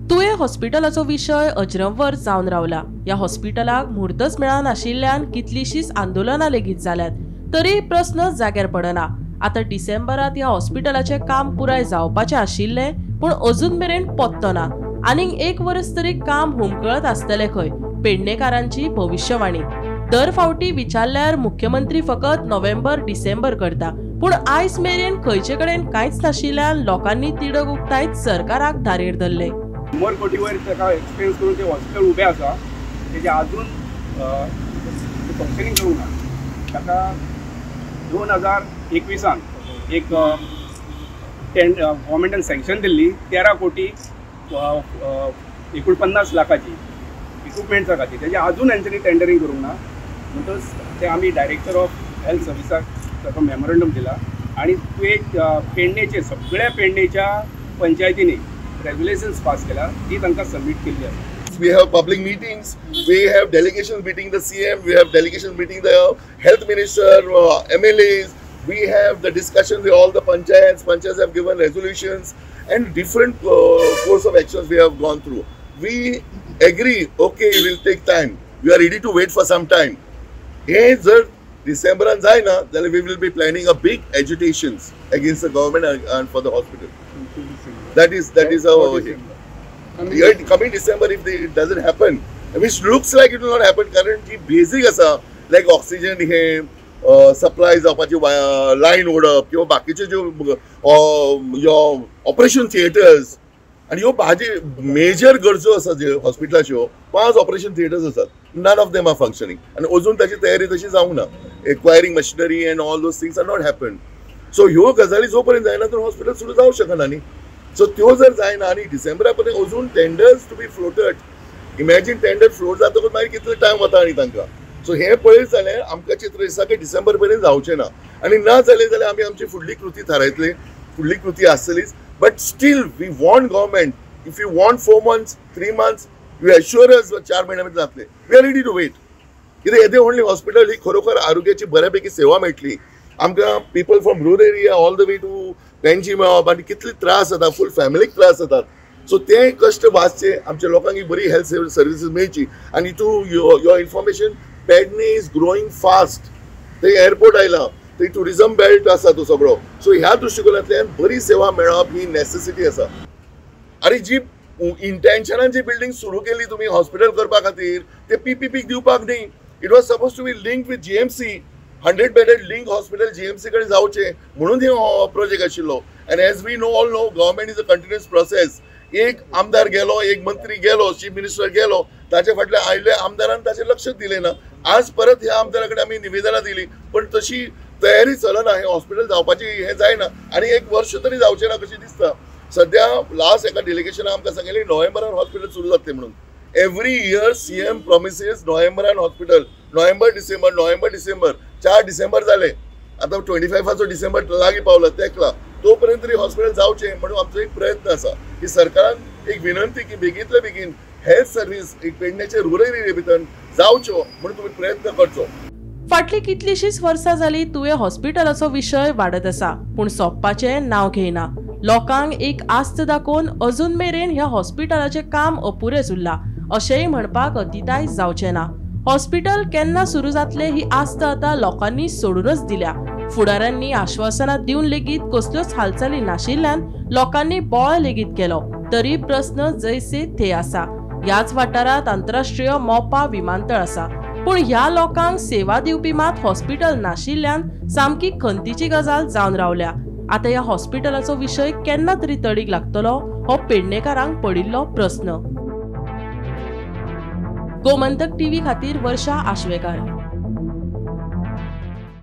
तुवें हॉस्पिटलाचो विशय अजरंवर जावन रावला। ह्या हॉस्पिटलाक म्हुर्तच मेळनाशिल्ल्यान कितलीशींच आंदोलनां लेगीत जाल्यात, तरी प्रस्न जाग्यार पडना। आतां डिसेंबरात ह्या हॉस्पिटलाचें काम पुराय जावपाचें आशिल्लें, पूण अजून मेरेन पत्तो ना। आनीक 1 वर्स तरी काम हुमकळत आसतलें खंय, पेडणेकारांची भविष्यवाणी। दर फावटी विचारल्यार मुख्यमंत्री फकत नोव्हेंबर-डिसेंबर करता, पूण आयज मेरेन खंयचे कडेन कांयच नाशिल्ल्यान लोकांनी तिडक उक्तायत सरकाराक धारेर धरले। 100 कोटी वयर ताका एक्सपेन्स करून ते हॉस्पिटल उबें आसा, तेजे अजून फंक्शनिंग करूंक ना। ताका 2021 एक गव्हर्मेंटान सँक्शन दिल्ली 13 कोटी 49 लाखाची इक्विपमेंट्सा खातीर, तेजे अजून हेंच्यांनी टेंडरिंग करूंक ना। म्हणटच ते आमी डायरेक्टर ऑफ हेल्थ सर्विसाक ताका मेमोरंडम दिला आनी पेडणेचे सगळ्या पेडणेच्या पंचायतींनी रेग्युलेशन्स पास केला, ती तांकां सबमीट केल्ली आसा। We have public meetings, we have delegations meeting the CM, we have delegations meeting the health minister, MLAs, we have the discussion with all the panchayats have given resolutions and different course of actions we have gone through. We agree, okay, it will take time, we are ready to wait for some time. If December and Zaina, then we will be planning a big agitations against the government and for the hospital. That is our coming December, if it doesn't happen, which looks like it will not happen, currently basic asa like oxygen हे supply जावपाची lion ओडप किंवा बाकीचे ज्यो operation theatres आणि ह्यो भाजी major गरजो आसा जे हॉस्पिटलाच्यो 5 ऑपरेशन थिएटर्स आसात, none of them are functioning आणि अजून ताची तयारी तशी जावंक ना। Acquiring machinery and all those things are not happen. So ह्यो गजाली जो पर्यंत जायना तर हॉस्पिटल सुरू जावंक शकना न्ही। सो त्यो जर जायना आनी डिसेंबरा पर्यंत अजून tenders to be floated, imagine tender float जातकच मागीर कितलो टायम वता आनी तांकां। सो हे पळयत जाल्यार आमकां चित्र दिसता की डिसेंबर पर्यंत जावचें ना, आनी ना जालें जाल्यार आमी आमची फुडली कृती थारायतले। फुडली कृती आसतलीच, but still we want government, if you want 4 months 3 months, you assure us 4 महिन्या भितर जातले, we are ready to wait. कित्याक येदे व्हडली हॉस्पिटल ही खरोखर आरोग्याची बऱ्यापैकी सेवा मेळटली आमकां। People from rural area all the way to pension मेळप आनी कितले त्रास जाता, फूल फॅमिलीक त्रास जातात। सो ते कश्ट वाचचे, आमच्या लोकांक ही बरी हेल्थ सर्विसीस मेळची। आनी to your information, Pernem is growing fast, थंय एअरपोर्ट आयला, थंय टुरिझम बेल्ट आसा तो सगळो। सो ह्या दृश्टिकोनांतल्यान बरी सेवा मेळप ही नेसेसिटी आसा। आनी जी इंटेन्शनान जी बिल्डिंग सुरू केली तुमी हॉस्पिटल करपा खातीर, ते पीपीपीक दिवपाक न्ही। It was suppose to be linked with GMC, 100 bedded link hospital GMC कडेन जावचे म्हणून हे प्रोजेक्ट आशिल्लो। And as we know all know, government is a continuous process. एक आमदार गेलो, एक मंत्री गेलो, चीफ मिनिस्टर गेलो, ताचे फाटले आयले आमदारान ताचे लक्ष दिले ना। आज परत ह्या आमदाराकडे आमी निवेदनां दिली, पण तशी तयारी चलना, हे हॉस्पिटल जावपाची हे जायना आनी 1 वर्ष तरी जावचें ना कशें दिसता। सद्या लास्ट एका डेलिगेशनान आमकां सांगिल्लें नोव्हेंबरान हॉस्पिटल सुरू जातलें म्हणून। एवरी इयर सीएम प्रॉमिसेस नोव्हेंबरान हॉस्पिटल, नोव्हेंबर डिसेंबर 4 डिसेंबर जाले, आता 25 डिसेंबर लागीं पावला, तेकला तो पर्यंत तरी हॉस्पिटल जावचें म्हणून आमचो एक प्रयत्न आसा की सरकारान एक विनंती की बेगींतल्या बेगीन हेल्थ सर्वीस एक पेडणेचे रुरल एरिया भितर जावच्यो म्हणून तुम्ही प्रयत्न करचो। फाटली कितलीशींच वर्सां जाली तुवें हॉस्पिटलाचो विशय वाडत आसा, पूण सोंपपाचें नांव घेयना। लोकांक एक आस्त दाखोवन अजून मेरेन ह्या हॉस्पिटलाचें काम अपुरेच उरलां अशेंय म्हणपाक अतिताय जावचें ना। हॉस्पिटल केन्ना सुरू जातले ही आस्त आतां लोकांनी सोडूनच दिल्या। फुडाऱ्यांनी आश्वासनां दिवन लेगीत कसल्योच हालचाली नाशिल्ल्यान लोकांनी बोळ लेगीत केलो, तरी प्रस्न जैसे थे आसा। ह्याच वाठारांत आंतरराष्ट्रीय मोपा विमानतळ आसा, पूण ह्या लोकांक सेवा दिवपी मात हॉस्पिटल नाशिल्ल्यान सामकी खंतीची गजाल जावन रावल्या। आता ह्या हॉस्पिटलाचो विशय केन्ना तरी तडीक लागतलो हो पेडणेकारांक पडिल्लो प्रस्न। गोमंतक टीव्ही खातीर वर्षा आशवेकार।